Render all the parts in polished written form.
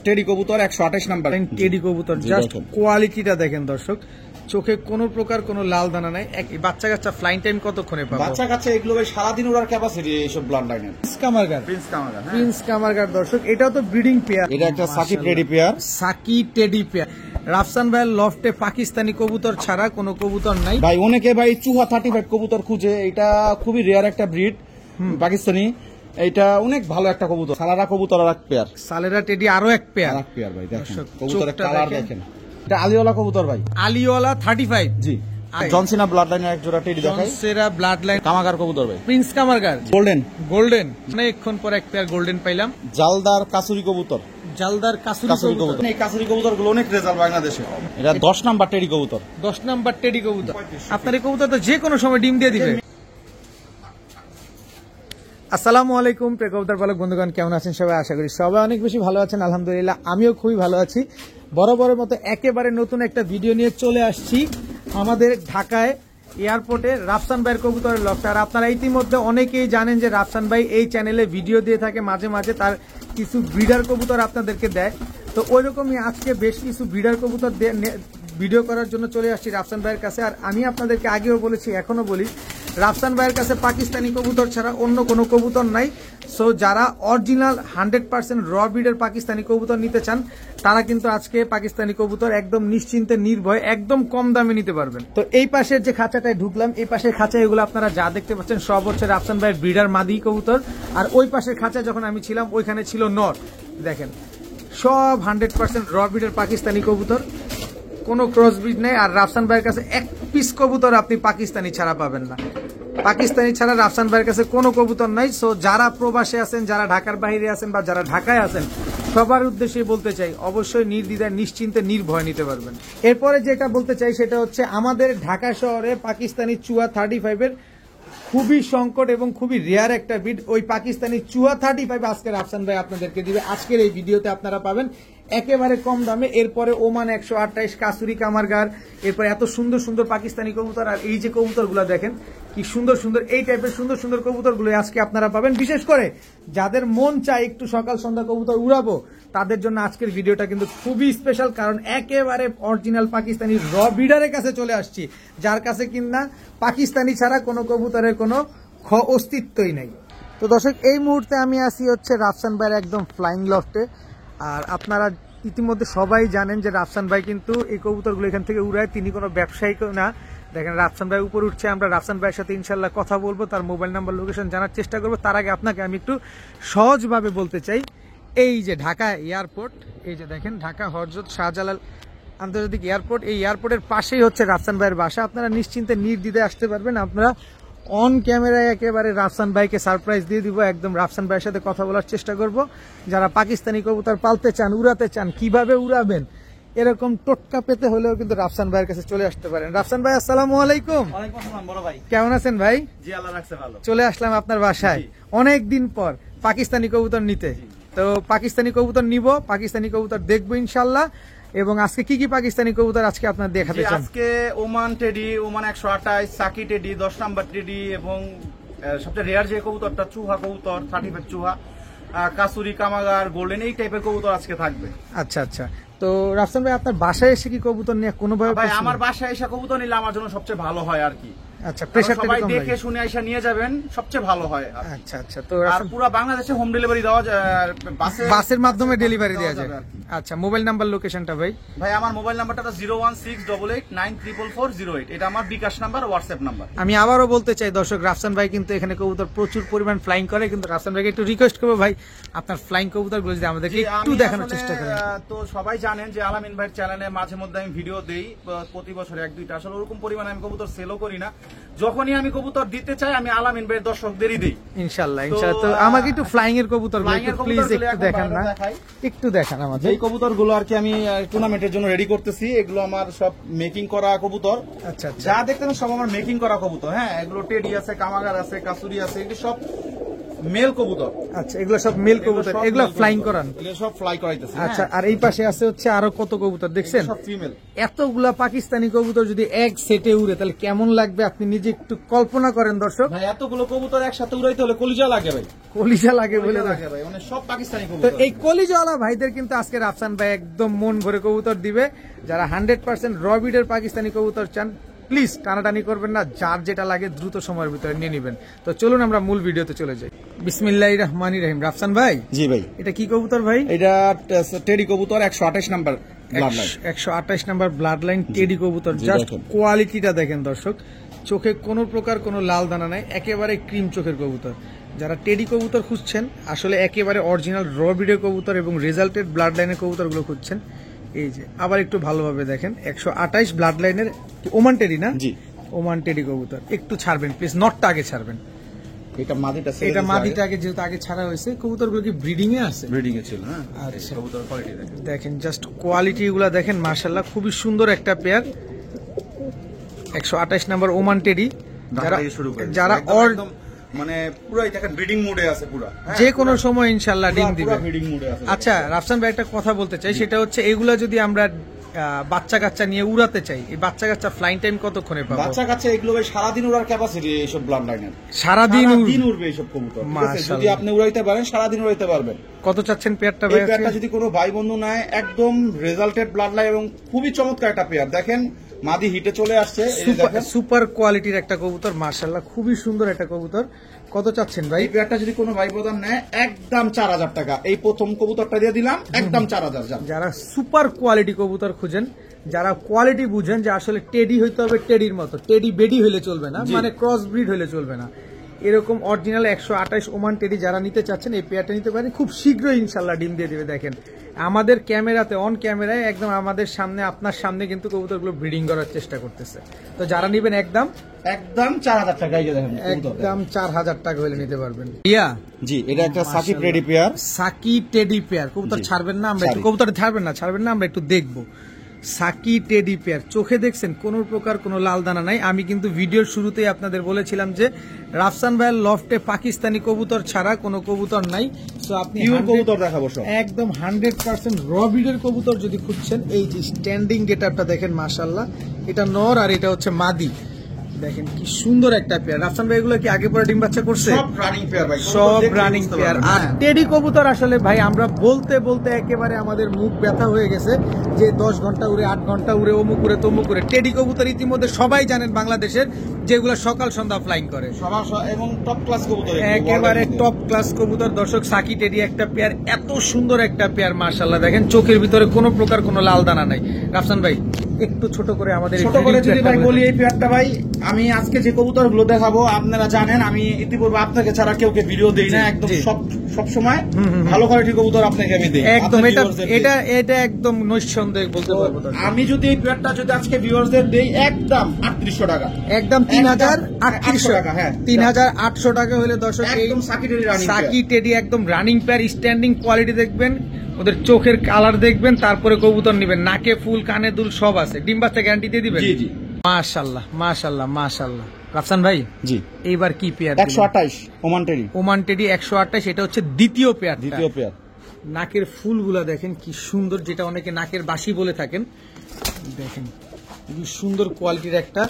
Teddy কবুতর 128 number teddy কবুতর, just কোয়ালিটিটা দেখেন দর্শক, চোখে কোনো প্রকার কোনো লাল দানা নাই। বাচ্চা কাচ্চা ফ্লাইং টাইম কতক্ষণে পাবো? বাচ্চা কাচ্চা এগুলো ভাই সারাদিন ওড়ার ক্যাপাসিটি এইসব ব্লাড লাইনের। প্রিন্স কামারগার দর্শক, এটাও তো ব্রিডিং পেয়ার। এটা একটা সাকি টেডি পেয়ার, সাকি টেডি পেয়ার। রাফসান ভাইয়ের লফটে পাকিস্তানি কবুতর ছাড়া কোনো কবুতর নাই ভাই। অনেকে ভাই চুহা 35 কবুতর খুঁজে, এটা খুবই রেয়ার একটা ব্রিড পাকিস্তানি। এটা অনেক ভালো একটা কবুতর। সালারা কবুতর আর এক পেয়ার, সালেরা টেডি আরো এক পেয়ার ভাই। দেখেন কবুতরের কালার দেখেন। এটা আলিওয়ালা কবুতর ভাই, আলিওয়ালা 35। জি, জনসিনা ব্লাড লাইনের এক জোড়া টেডি দেখাই। জনসিনা ব্লাড লাইন কামাগার কবুতর ভাই, প্রিন্স কামারগার গোল্ডেন। অনেকক্ষণ পর এক পেয়ার গোল্ডেন পাইলাম। জালদার কাসুরি কবুতর, জালদার কাসুরি কবুতর। এই কাসুরি কবুতর গুলো অনেক রেজাল্ট বাংলাদেশে। এটা 10 নাম্বার টেডি কবুতর, 10 নাম্বার টেডি কবুতর। আপনার এই কবুতর তো যে কোনো সময় ডিম দিয়ে দিবে। আসসালামু আলাইকুম প্রিয় কবুতর পালক বন্ধুগণ, কেমন আছেন সবাই? আশা করি সবাই অনেক বেশি ভালো আছেন। আলহামদুলিল্লাহ আমিও খুবই ভালো আছি। বরাবরের মতো একেবারে নতুন একটা ভিডিও নিয়ে চলে আসছি আমাদের ঢাকায় এয়ারপোর্টে রাফসান ভাইয়ের কবুতরের লফটে। আর আপনারা ইতিমধ্যে অনেকেই জানেন যে রাফসান ভাই এই চ্যানেলে ভিডিও দিয়ে থাকে, মাঝে মাঝে তার কিছু ব্রিডার কবুতর আপনাদেরকে দেয়। তো ওইরকমই আজকে বেশ কিছু ব্রিডার কবুতর ভিডিও করার জন্য চলে আসছি রাফসান ভাইয়ের কাছে। আর আমি আপনাদেরকে আগেও বলেছি, এখনো বলি, রাফসান ভাইয়ের কাছে পাকিস্তানি কবুতর ছাড়া অন্য কোনো কবুতর নাই। সো যারা অরিজিনাল 100% র ব্রিডের পাকিস্তানি কবুতর নিতে চান, তারা কিন্তু আজকে পাকিস্তানি কবুতর একদম নিশ্চিন্তে নির্ভয় একদম কম দামে নিতে পারবেন। তো এই পাশের যে খাঁচাটায় ঢুকলাম, এই পাশের খাঁচা এগুলো আপনারা যা দেখতে পাচ্ছেন সব হচ্ছে রাফসান ভাইয়ের ব্রিডার মাদি কবুতর। আর ওই পাশের খাঁচা যখন আমি ছিলাম ওইখানে ছিল নর। দেখেন সব 100% র ব্রিডের পাকিস্তানি কবুতর, কোনো ক্রস ব্রিড নেই। আর রাফসান ভাইয়ের কাছে এক পিস কবুতর আপনি পাকিস্তানি ছাড়া পাবেন না। পাকিস্তানি ছাড়া রাফসান ভাইয়ের কাছে কোনো কবুতর নাই। সো যারা প্রবাসে আছেন, যারা ঢাকার বাইরে আছেন বা যারা ঢাকায় আছেন, সবার উদ্দেশ্যে বলতে চাই অবশ্যই নির্দ্বিধায় নিশ্চিন্তে নির্ভয় নিতে পারবেন। এরপরে যেটা বলতে চাই সেটা হচ্ছে আমাদের ঢাকা শহরে পাকিস্তানি চুয়া 35-এর খুবই সংকট এবং খুবই রেয়ার একটা ব্রিড। ওই পাকিস্তানি চুয়া 35 আজকে রাফসান ভাই আপনাদেরকে দিবে। আজকের এই ভিডিওতে আপনারা পাবেন একেবারে কম দামে। এরপরে ওমান 128, কাসুরি কামারগার, এরপরে এত সুন্দর সুন্দর পাকিস্তানি কবুতর। আর এই যে কবুতরগুলো দেখেন কি সুন্দর সুন্দর, এই টাইপের সুন্দর সুন্দর কবুতরগুলো আজকে আপনারা পাবেন। বিশেষ করে যাদের মন চায় একটু সকাল সন্ধ্যা কবুতর উড়াবো, তাদের জন্য আজকের ভিডিওটা কিন্তু খুবই স্পেশাল। কারণ একেবারে অরিজিনাল পাকিস্তানি র ব্রিডারের কাছে চলে আসছি, যার কাছে কিনা পাকিস্তানি ছাড়া কোনো কবুতরের কোনো অস্তিত্বই নেই। তো দর্শক, এই মুহূর্তে আমি আসি হচ্ছে রাফসান ভাইয়ের একদম ফ্লাইং লফটে। আর আপনারা ইতিমধ্যে সবাই জানেন যে রাফসান ভাই কিন্তু এই কবুতরগুলো এখান থেকে উড়ায়, তিনি কোনো ব্যবসায়িক না। দেখেন রাফসান ভাই উপর উঠছে, আমরা রাফসান ভাইয়ের সাথে ইনশাল্লাহ কথা বলবো, তার মোবাইল নাম্বার লোকেশন জানার চেষ্টা করবো। তার আগে আপনাকে আমি একটু সহজভাবে বলতে চাই, এই যে ঢাকা এয়ারপোর্ট, এই যে দেখেন ঢাকা হযরত শাহজালাল আন্তর্জাতিক এয়ারপোর্ট, এই এয়ারপোর্টের পাশেই হচ্ছে রাফসান ভাইয়ের বাসা। আপনারা নিশ্চিন্তে নির্দ্বিধায় আসতে পারবেন। আপনারা অন ক্যামেরায় একেবারে রাফসান ভাইকে সারপ্রাইজ দিয়ে দিব। একদম রাফসান ভাইয়ের সাথে কথা বলার চেষ্টা করব। যারা পাকিস্তানি কবুতর পালতে চান, উড়াতে চান, কিভাবে উড়াবেন এরকম টোটকা পেতে হলেও কিন্তু রাফসান ভাইয়ের কাছে চলে আসতে পারেন। রাফসান ভাই আসসালামু আলাইকুম। ওয়ালাইকুম আসসালাম বড় ভাই, কেমন আছেন ভাই? জি আল্লাহ রাখছে ভালো। চলে আসলাম আপনার বাসায় অনেক দিন পর পাকিস্তানি কবুতর নিতে। তো পাকিস্তানি কবুতর নিব, পাকিস্তানি কবুতর দেখবো ইনশাল্লাহ। এবং আজকে কি কি পাকিস্তানি কবুতর আজকে আপনার দেখাতে চান? আজকে ওমান টেডি, ওমান 128, সাকি টেডি 10 নাম্বার টেডি, এবং সবচেয়ে রেয়ার যে কবুতরটা চুহা কবুতর 35 চুহা, কাসুরি কামাগার, গোল্ডেন, এই টাইপের কবুতর আজকে থাকবে। আচ্ছা আচ্ছা। তো রাফসান ভাই আপনার বাসায় এসে কি কবুতর নিয়ে কোনোভাবে? ভাই আমার বাসায় এসে কবুতর নিলে আমার জন্য সবচেয়ে ভালো হয় আর কি। আচ্ছা, প্রেসারটা সবাই কম দেখে শুনে আইসা নিয়ে যাবেন, সবচেয়ে ভালো হয়। আচ্ছা আচ্ছা। তো আর পুরো বাংলাদেশে হোম ডেলিভারি দেওয়া যায়, বাসের মাধ্যমে ডেলিভারি দেওয়া যায়। আচ্ছা, মোবাইল নাম্বার লোকেশনটা ভাই? ভাই আমার মোবাইল নাম্বারটা 01688944408, এটা আমার বিকাশ নাম্বার, হোয়াটসঅ্যাপ নাম্বার। আমি আবারও বলতে চাই দর্শক, রাফসান ভাই কিন্তু এখানে কবুতর প্রচুর পরিমাণ ফ্লাইং করে, কিন্তু রাফসান ভাইকে একটু রিকোয়েস্ট করবো ভাই আপনার ফ্লাইং কবুতরগুলো যদি আমাদেরকে একটু দেখানোর চেষ্টা করেন। তো সবাই জানেন যে আলামিন ভাইয়ের চ্যানেলে মাঝে মধ্যে আমি ভিডিও দেই, প্রতি বছর 1-2টা। আসলে ওরকম পরিমাণে আমি কবুতর সেলও করি না। যখনই আমি কবুতর দিতে চাই আমি আলামিন ভাইয়ের দর্শকদেরই দিই ইনশাআল্লাহ ইনশাআল্লাহ। তো আমাকে একটু ফ্লাইং এর কবুতর প্লিজ একটু দেখান না, একটু দেখান আমাদের। এই কবুতরগুলো আর কি আমি টুর্নামেন্টের জন্য রেডি করতেছি। এগুলো আমার সব মেকিং করা কবুতর। আচ্ছা আচ্ছা। যা দেখতেন সব আমার মেকিং করা কবুতর। হ্যাঁ, এগুলো টেডি আছে, কামাগার আছে, কাসুরি আছে, এগুলো সব মেল কবুতর। আচ্ছা, এগুলো সব মেল কবুতর, এগুলো ফ্লাইং করান? এগুলো সব ফ্লাই করাইতেছে। আচ্ছা, আর এই পাশে আছে হচ্ছে আরো কত কবুতর দেখছেন? সব ফিমেল। এতগুলা পাকিস্তানি কবুতর যদি এক সেটে উড়ে তাহলে কেমন লাগবে আপনি নিজে একটু কল্পনা করেন দর্শক। ভাই এতগুলো কবুতর একসাথে উড়াইতে হলে কলিজা লাগে ভাই, কলিজা লাগে বলে লাগে ভাই, মানে সব পাকিস্তানি তো কবুতর। এই কলিজাওয়ালা ভাইদের কিন্তু আজকে রাফসান ভাই একদম মন ভরে কবুতর দিবে। যারা 100% রবিডের পাকিস্তানি কবুতর চান প্লিজ টানাটানি করবেন না, যার যেটা লাগে দ্রুত সময়ের ভিতরে নিয়ে নেবেন। তো চলুন আমরা মূল ভিডিওতে চলে যাই। বিসমিল্লাহির রহমানির রহিম। রাফসান ভাই, জি ভাই, এটা কি কবুতর ভাই? এটা টেডি কবুতর, 128 number blood line. 128 number blood line teddy কবুতর। জাস্ট কোয়ালিটিটা দেখেন দর্শক, চোখে কোনো প্রকার কোনো লাল দানা নাই, একেবারে ক্রিম চোখের কবুতর। যারা টেডি কবুতর খুঁজছেন, আসলে একেবারে অরিজিনাল রবিডের কবুতর এবং রেজাল্টেড ব্লাড লাইনের কবুতরগুলো খুঁজছেন, এই যে আবার একটু ভালোভাবে দেখেন 128 ব্লাড লাইনের ওমান টেডি না? জি, ওমান টেডি কবুতর। একটু ছাড়বেন প্লিজ, নটটা আগে ছাড়বেন। এটা মাদিটা, এটা মাদিটা আগে যেহেতু আগে ছাড়া হয়েছে, কবুতরগুলো কি ব্রিডিং এ আছে? ব্রিডিং এ ছিল। হ্যাঁ, আচ্ছা, কবুতর কোয়ালিটি দেখেন, দেখেন জাস্ট কোয়ালিটি গুলা দেখেন, মাশাআল্লাহ খুবই সুন্দর একটা পেয়ার। 128 number Oman teddy. যারা মানে পুরাই দেখেন ব্রিডিং মোডে আছে পুরো, যে কোনো সময় ইনশাআল্লাহ ডিম দিবে। ব্রিডিং মোডে আছে। আচ্ছা রাফসান ভাই, একটা কথা বলতে চাই, সেটা হচ্ছে এগুলা যদি আমরা বাচ্চা কাচ্চা নিয়ে উড়াতে চাই, এই বাচ্চা কাচ্চা ফ্লাইং টাইম কতক্ষণে পাবো? বাচ্চা কাচ্চা এগুলো ভাই সারাদিন উড়ার ক্যাপাসিটি এইসব ব্লাড লাইনের, সারাদিন উড়বে এইসব কবুতর। যদি আপনি উড়াইতে পারেন সারাদিন উড়াইতে পারবেন। কত চাচ্ছেন পেয়ারটা ভাই? এই পেয়ারটা যদি কোনো ভাই বন্ধু নেয়, একদম রেজাল্টেড ব্লাড লাইন এবং খুবই চমৎকার একটা পেয়ার। দেখেন মাদি হিটে চলে আসছে, সুপার কোয়ালিটির একটা কবুতর, মাশাআল্লাহ খুবই সুন্দর একটা কবুতর। কত চাচ্ছেন ভাই? এই পেয়ারটা যদি কোনো ভাই প্রধান নেয়, একদম 4000 টাকা। এই প্রথম কবুতরটা দিয়ে দিলাম, একদম 4000। যারা সুপার কোয়ালিটি কবুতর খুঁজেন, যারা কোয়ালিটি বুঝেন যে আসলে টেডি হইতে হবে টেডির মতো, টেডি বেডি হইলে চলবে না, মানে ক্রস ব্রিড হইলে চলবে না, এরকম অরিজিনাল 128 ওমান টেডি যারা নিতে চাচ্ছেন, এই পেয়ারটা নিতে পারেন। খুব শীঘ্রই ইনশাল্লাহ ডিম দিয়ে দেবে। দেখেন আমাদের ক্যামেরাতে, অন ক্যামেরায় একদম আমাদের সামনে, আপনার সামনে কিন্তু কবুতরগুলো ব্রিডিং করার চেষ্টা করতেছে। তো যারা নিবেন একদম 4000 টাকা, একদম 4000 টাকা হলে নিতে পারবেন। ইয়া জি, এটা একটা সাকি টেডি পেয়ার। সাকি টেডি পেয়ার কবুতর ছাড়বেন না আমরা একটু, কবুতর ছাড়বেন না আমরা একটু দেখবো। সাকি টেডি পেয়ার, চোখে দেখছেন কোনো প্রকার কোনো লাল দানা নাই। আমি কিন্তু ভিডিওর শুরুতেই আপনাদের বলেছিলাম যে রাফসান ভাইয়ের লফটে পাকিস্তানি কবুতর ছাড়া কোনো কবুতর নাই। সো আপনি কবুতর দেখাবো একদম 100% রবিডের কবুতর যদি খুঁজছেন, এই যে স্ট্যান্ডিং গেটআপটা দেখেন, মাশাআল্লাহ এটা নর আর এটা হচ্ছে মাদি। দেখেন কি সুন্দর একটা পেয়ার। রাফসান ভাই এগুলো কি আগে পরে ডিম বাচ্চা করছে? সব রানিং পেয়ার ভাই, সব রানিং পেয়ার। আর টেডি কবুতর আসলে ভাই আমরা বলতে বলতে একেবারে আমাদের মুখ ব্যথা হয়ে গেছে যে 10 ঘন্টা উড়ে, 8 ঘন্টা উড়ে, অমুক উড়ে তমুক উড়ে। টেডি কবুতর ইতিমধ্যে সবাই জানেন বাংলাদেশের, যেগুলো সকাল সন্ধ্যা ফ্লাইং করে, এবং টপ ক্লাস কবুতর, একেবারে টপ ক্লাস কবুতর। দর্শক সাকি টেডি একটা পেয়ার, এত সুন্দর একটা পেয়ার, মাশাআল্লাহ দেখেন চোখের ভিতরে কোনো প্রকার কোনো লাল দানা নাই। রাফসান ভাই একটু ছোট করে আমাদের ছোট করে যদি ভাই বলি, এই পেয়ারটা ভাই আমি আজকে যে কবুতর গুলো দেখাবো, আপনারা জানেন আমি ইতিপূর্বে আপনাকে ছাড়া কেউকে ভিডিও দেই না, একদম সব সময় ভালো কোয়ালিটির কবুতর আপনাকে আমি দেই একদম। এটা একদম নিঃসন্দেহে বলতে পারবো। আমি যদি এই পেয়ারটা যদি আজকে ভিউয়ারদের দেই, একদম 3800 টাকা, একদম 3800 টাকা। হ্যাঁ, 3800 টাকা হলে দর্শক একদম সাকি টেডি একদম রানিং পেয়ার, স্ট্যান্ডিং কোয়ালিটি দেখবেন, ওদের চোখের কালার দেখবেন, তারপরে কবুতর নিবেন। নাকে ফুল, কানে দুল সব আছে, ডিম বাচ্চা গ্যারান্টি দিয়ে দিবেন। জি জি, মাশাআল্লাহ মাশাআল্লাহ মাশাআল্লাহ। রাফসান ভাই জি, এইবার কি পেয়ার? 128 ওমান টেডি 128, এটা হচ্ছে দ্বিতীয় পেয়ার। পেয়ার। নাকের ফুলগুলা দেখেন কি সুন্দর, যেটা অনেকে নাকের বাসি বলে থাকেন। দেখেন খুবই সুন্দর কোয়ালিটির একটা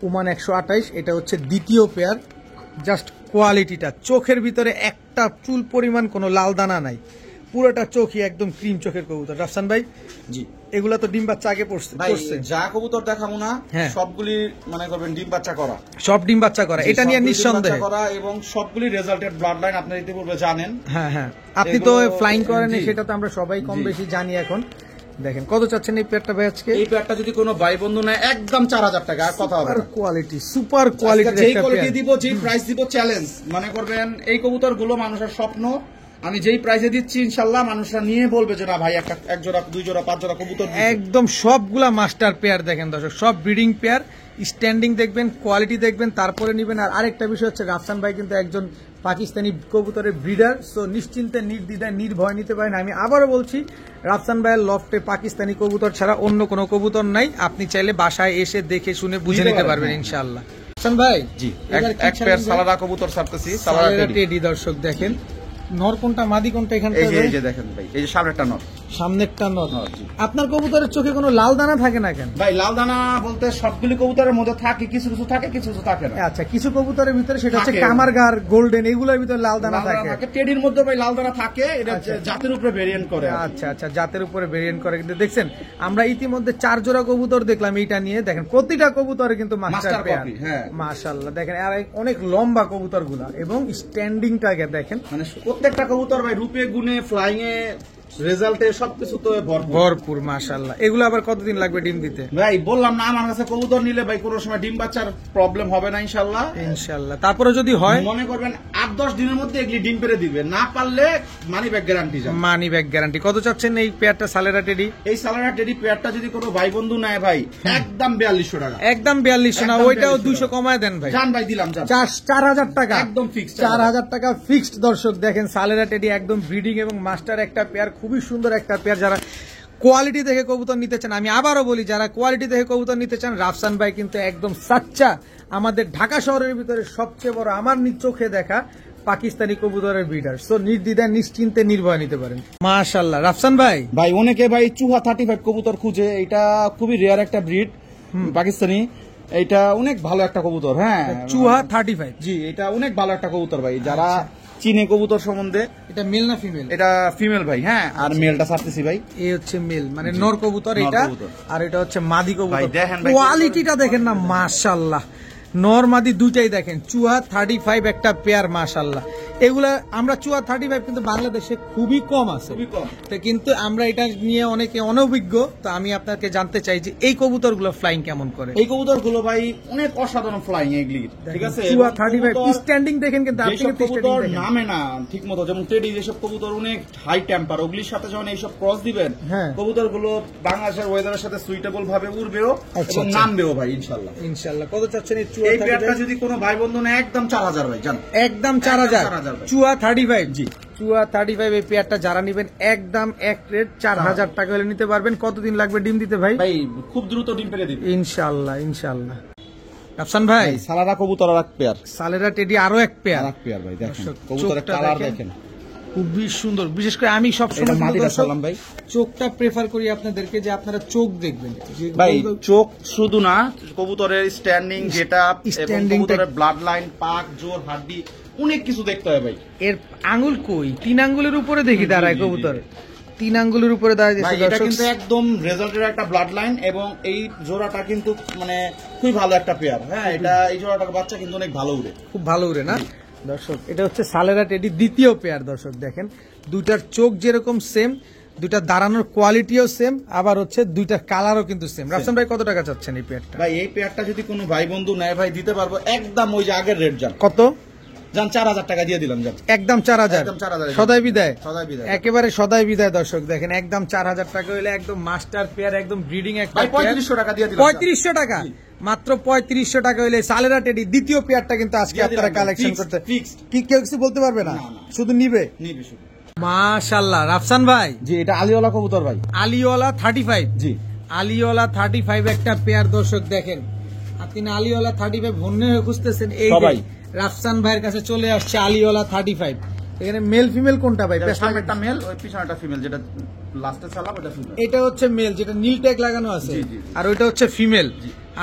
ওমান 128, এটা হচ্ছে দ্বিতীয় পেয়ার। জাস্ট কোয়ালিটিটা, চোখের ভিতরে একটা চুল পরিমাণ কোনো লাল দানা নাই, পুরোটা চোখই একদম ক্রিম চোখের কবুতর। রাফসান ভাই জি, এগুলা তো ডিম বাচ্চা আগে পড়ছে। যা কবুতর দেখাবো না সবগুলি মনে করবেন ডিম বাচ্চা করা, সব ডিম বাচ্চা করা, এটা নিয়ে নিঃসন্দেহে করা, এবং সবগুলি রেজাল্টেড ব্লাড লাইন আপনারা ইতিপূর্বে জানেন। হ্যাঁ হ্যাঁ, আপনি তো ফ্লাইং করেন, সেটা তো আমরা সবাই কম বেশি জানি। এখন দেখেন কত চাচ্ছেন এই পেয়ারটা ভাই আজকে? এই পেয়ারটা যদি কোনো ভাই বন্ধু নেয়, একদম 4000 টাকা, আর কথা হবে না। কোয়ালিটি, সুপার কোয়ালিটি, যেই কোয়ালিটি দিব, যেই প্রাইস দিব, চ্যালেঞ্জ মনে করবেন। এই কবুতর গুলো মানুষের স্বপ্ন, আমি যেই প্রাইসে দিচ্ছি ইনশাল্লাহ মানুষরা নিয়ে বলবে যে না ভাই এক জোড়া, 2 জোড়া, 5 জোড়া কবুতর একদম সবগুলা মাস্টার পেয়ার। দেখেন দর্শক, সব ব্রিডিং পেয়ার, স্ট্যান্ডিং দেখবেন, কোয়ালিটি দেখবেন, তারপরে নিবেন। আর আরেকটা বিষয় হচ্ছে রাফসান ভাই কিন্তু একজন পাকিস্তানি কবুতরের ব্রিডার, সো নিশ্চিন্তে নির্দ্বিধায় নির্ভয় নিতে পারেন। আমি আবারও বলছি, রাফসান ভাইয়ের লফটে পাকিস্তানি কবুতর ছাড়া অন্য কোনো কবুতর নাই। আপনি চাইলে বাসায় এসে দেখে শুনে বুঝে নিতে পারবেন ইনশাআল্লাহ। হাসান ভাই জি এবার কি এক পেয়ার ছাড়বেন ভাই? সালারা কবুতর ছাড়তেছি, সালারা সালারা টেডি। টেডি দর্শক দেখেন, নর কোনটা মাদি কোনটা এখানটা এই যে ভাই? এই যে দেখেন ভাই, এই যে সামনেরটা নর। সামনেরটা নর। নর, জি। আপনার কবুতরের চোখে কোনো লাল দানা থাকে না কেন? ভাই লাল দানা বলতে সবগুলি কবুতরের মধ্যে থাকে, কিছু কিছু থাকে, কিছু কিছু থাকে না। আচ্ছা, কিছু কবুতরের ভিতরে সেটা হচ্ছে থাকে। কামারগার, গোল্ডেন, এগুলোর ভিতরে লাল দানা লাল দানা থাকে। থাকে, টেডির মধ্যে ভাই লাল দানা থাকে, এটা আচ্ছা। জাতের উপরে ভেরিয়েন্ট করে। আচ্ছা আচ্ছা, জাতের উপরে ভেরিয়েন্ট করে। কিন্তু দেখছেন আমরা ইতিমধ্যে 4 জোড়া কবুতর দেখলাম এইটা নিয়ে, দেখেন প্রতিটা কবুতরে কিন্তু মাস্টার মাস্টার পেয়ার। কপি, হ্যাঁ। মাশাআল্লাহ, দেখেন আর অনেক লম্বা কবুতর গুলা এবং স্ট্যান্ডিংটাকে দেখেন মানে প্রত্যেকটা কবুতর ভাই রূপে গুণে, ফ্লাইং এ, রেজাল্টে সবকিছু তো ভরপুর। ভরপুর মাশাআল্লাহ। এগুলো আবার কতদিন লাগবে ডিম দিতে? ভাই বললাম না, আমার কাছে কবুতর নিলে ভাই কোনো সময় ডিম বাচ্চার প্রবলেম হবে না ইনশাল্লাহ। ইনশাআল্লাহ। তারপরে যদি হয় মনে করবেন 8-10 দিনের মধ্যে এগুলি ডিম পেরে দিবে, না পারলে মানি ব্যাগ গ্যারান্টি যাবে। Money bag guarantee. কত চাচ্ছেন এই পেয়ারটা সালেরা টেডি? এই সালারা টেডি পেয়ারটা যদি কোনো ভাই বন্ধু নেয় ভাই, একদম 4200 টাকা। একদম 4200 না, একদম ওইটাও 4200 200 কমায় দেন ভাই। জান ভাই, দিলাম জান। 4000 টাকা একদম fixed। 4000 টাকা ফিক্সড। দর্শক দেখেন সালেরা টেডি একদম ব্রিডিং এবং মাস্টার একটা পেয়ার, খুবই সুন্দর একটা পেয়ার। যারা কোয়ালিটি দেখে কবুতর নিতে চান, আমি আবারও বলি, যারা কোয়ালিটি দেখে কবুতর নিতে চান, রাফসান ভাই কিন্তু একদম সাচ্চা আমাদের ঢাকা শহরের ভিতরে সবচেয়ে বড়, আমার চোখে দেখা পাকিস্তানি কবুতরের ব্রিডার। সো নির্দ্বিধায় নিশ্চিন্তে নির্ভয় নিতে পারেন। মাশাআল্লাহ। রাফসান ভাই ভাই অনেকে ভাই চুহা 35 কবুতর খুঁজে, এটা খুবই রেয়ার একটা ব্রিড পাকিস্তানি। এটা অনেক ভালো একটা কবুতর, হ্যাঁ। চুহা 35। জি, এটা অনেক ভালো একটা কবুতর ভাই, যারা চীনে কবুতর সম্বন্ধে। এটা মেল না ফিমেল? এটা ফিমেল ভাই, হ্যাঁ। আর মেলটা ছাড়তেছি ভাই। এই হচ্ছে মেল, মানে নর কবুতর নর এটা, কবুতর। আর এটা হচ্ছে মাদি কবুতর। ভাই দেখেন ভাই, কোয়ালিটিটা দেখেন না, মাশাআল্লাহ। নর মাদি দুইটাই দেখেন। চুহা 35 একটা পেয়ার, মাশাআল্লাহ। এগুলা আমরা চুহা 35 কিন্তু বাংলাদেশে খুবই কম আছে, খুবই কম। তো কিন্তু আমরা এটা নিয়ে অনেকে অনভিজ্ঞ। তো আমি আপনাকে জানতে চাই যে এই কবুতরগুলো ফ্লাইং কেমন করে? এই কবুতর গুলো ভাই অনেক অসাধারণ ফ্লাইং এগুলি, ঠিক আছে। চুহা এবং 35 কবুতর- স্ট্যান্ডিং দেখেন, কিন্তু আপনি যেসব কিন্তু কবুতর স্ট্যান্ডিং দেখেন। নামে না ঠিক মতো, যেমন টেডি, যেসব কবুতর অনেক হাই টেম্পার, ওগুলির সাথে যখন এইসব ক্রস দিবেন, হ্যাঁ। কবুতর গুলো বাংলাদেশের ওয়েদারের সাথে সুইটেবল ভাবে উড়বেও আচ্ছা, এবং আচ্ছা। নামবেও ভাই ইনশাল্লাহ। ইনশাআল্লাহ। কত চাচ্ছেন এই চুহা এই পেয়ারটা 35? যদি কোনো ভাই বন্ধু নেয়, একদম 4000 ভাই, জান। একদম 4000। 4000 ভাই। চুয়া 35। জি। চুয়া 35 এই পেয়ারটা যারা নেবেন একদম এক রেট 4000 টাকা হলে নিতে পারবেন। কতদিন লাগবে ডিম দিতে ভাই? ভাই খুব দ্রুত ডিম পেরে দিবে ইনশাআল্লাহ ইনশাআল্লাহ। রাফসান ভাই সালারা কবুতর আর এক পেয়ার, সালেরা টেডি আরো এক পেয়ার, আর এক পেয়ার ভাই, দেখেন দর্শক, কবুতরের চোখটা কালার দেখেন। দেখেন। খুবই সুন্দর। বিশেষ করে আমি এটা সবসময় মাদিটা দর্শক সালাম ভাই। চোখটা প্রেফার করি আপনাদেরকে, যে আপনারা চোখ দেখবেন। যে ভাই কবুতর- চোখ শুধু না, কবুতরের স্ট্যান্ডিং, গেটআপ, Standing কবুতরের ব্লাড লাইন, পাক, জোর, হাড্ডি, অনেক কিছু দেখতে হয় ভাই। এর আঙ্গুল কই? 3 আঙ্গুলের উপরে দেখি দাঁড়ায় জি, জি, কবুতর। জি। 3 আঙ্গুলের উপরে দাঁড়ায় ভাই দিয়েছে এটা দর্শক। কিন্তু একদম রেজাল্টের একটা ব্লাড লাইন, এবং এই জোড়াটা কিন্তু মানে খুবই ভালো একটা পেয়ার, হ্যাঁ। এটা এই জোড়াটার বাচ্চা কিন্তু অনেক ভালো উড়ে। খুব ভালো উড়ে না দর্শক? এটা হচ্ছে সালেরা টেডি দ্বিতীয় পেয়ার। দর্শক দেখেন, দুইটার চোখ যেরকম সেম, দুইটা দাঁড়ানোর কোয়ালিটিও সেম, আবার হচ্ছে দুইটা কালারও কিন্তু সেম। রাফসান ভাই কত টাকা চাচ্ছেন এই পেয়ারটা? ভাই এই পেয়ারটা যদি কোনো ভাই বন্ধু নেয় ভাই, দিতে পারবো একদম ওই যে আগের রেট, যান কত? যান 4000 টাকা দিয়ে দিলাম, যান একদম 4000। একদম 4000 সদাই বিদায়, সদাই বিদায়। একেবারে সদাই বিদায়। দর্শক দেখেন, একদম 4000 টাকা হইলে একদম মাস্টার পেয়ার, একদম ব্রিডিং একটা ভাই পেয়ার। 3500 টাকা দিয়ে দিলাম, 3500 টাকা, মাত্র 3500 টাকা হইলে সালেরা টেডি দ্বিতীয় পেয়ারটা কিন্তু আজকে দিয়ে আপনারা দিলাম, কালেকশন fixed, করতে। fixed। কি কেউ কিছু বলতে পারবে না, না, না। শুধু নিবে। নিবে শুধু। মাশাআল্লাহ। রাফসান ভাই জি, এটা আলিওয়ালা কবুতর ভাই। আলিওয়ালা 35। জি, আলিওয়ালা 35 একটা পেয়ার। দর্শক দেখেন, আপনি না আলিওয়ালা 35 ভন্যে হয়ে খুঁজতেছেন, এই যে সবাই। রাফসান ভাইয়ের কাছে চলে আসছে আলিওয়ালা 35। এখানে মেল ফিমেল কোনটা ভাই? সামনে একটা মেল, ওই পিছনে একটা ফিমেল, যেটা লাস্টে চালাম ওটা ফিমেল। এটা হচ্ছে মেল, যেটা নীল ট্যাগ লাগানো আছে, জি, জি, জি। আর ওইটা হচ্ছে ফিমেল।